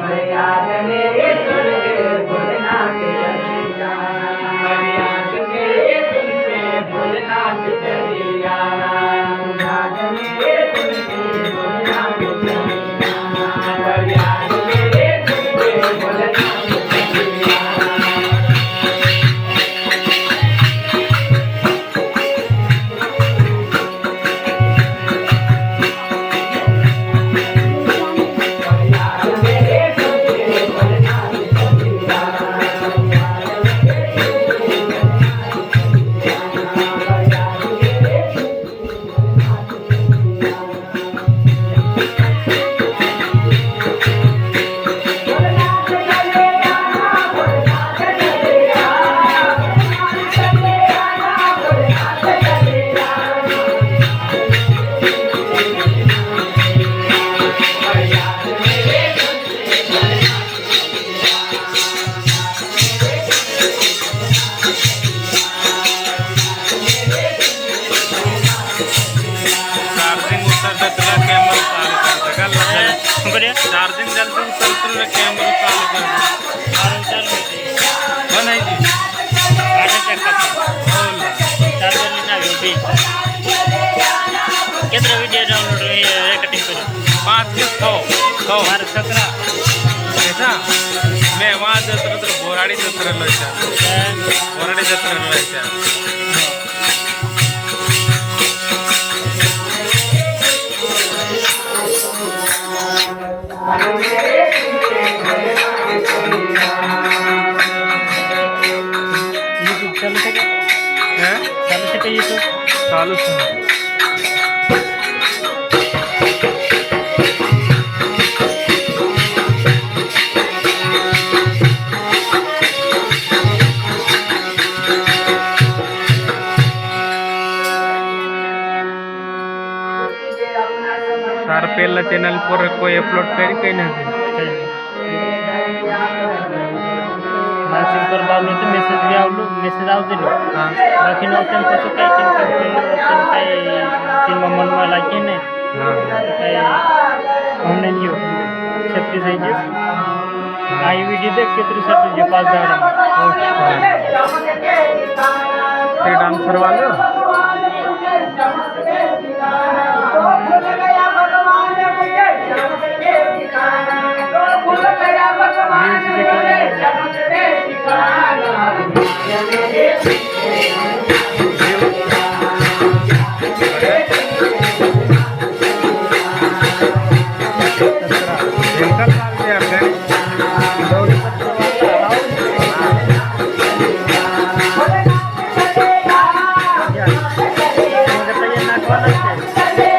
फरियाद मेरी सुन के भोलेनाथ चलिया फरियाद मेरी सुन के भोलेनाथ चलिया फरियाद मेरी सुन के भोलेनाथ चलिया फरियाद मेरी सुन के भोलेनाथ चलिया चार्जिंग जल्दी उतरते कैमरा चालू कर बनाएगी केतना वीडियो डाउनलोड रेकॉर्डिंग करो 5 के 6 मार 17 ऐसा मैं वहाँ जत्र बोराड़ी जत्र लयचा बोराड़ी जत्र लयचा चालू तार पहला चैनल पर कोई अपलोड करी कहीं नहीं मानसिक पर बावलो तो मेसेज भी आवलो मेसेज आवदिलो हां बाकी नव्हतं कसं काय तीन मनवा लागे नाही काय ऑनलाईन येऊ 36 आहे आई वीडियो देख के तरी साठी जे 5 ते डान्सर वाले नागवाला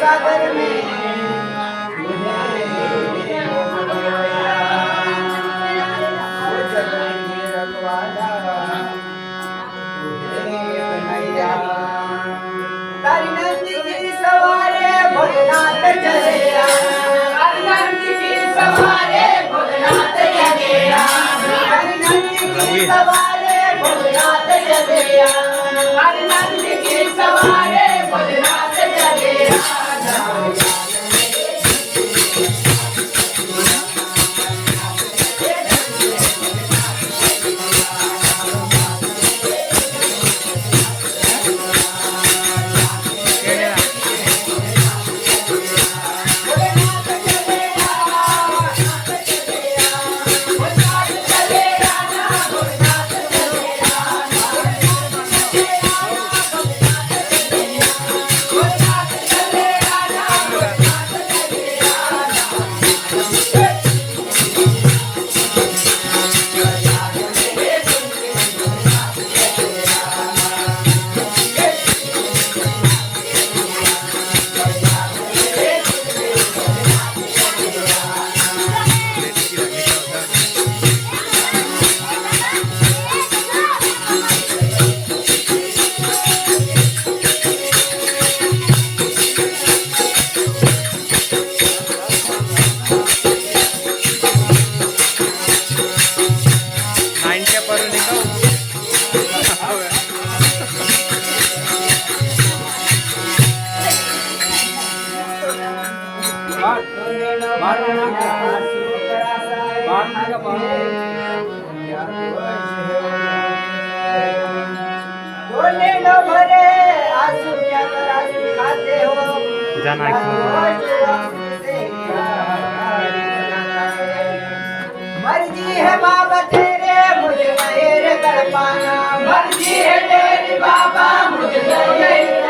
सागर में वो जगत रखवाला तारी नंदी की सवारे भोलेनाथ चलेया तारी नंदी की सवारे भोलेनाथ चलेया तारी नंदी की सवारे भोलेनाथ चलेया तारी नंदी की सवारे भोलेनाथ चलेया बोले न भरे आंसू क्या तरासू खाते हो जाना मर्जी है बाबा तेरे मुझे मेरे कर पाना मर्जी है तेरी बाबा मुझे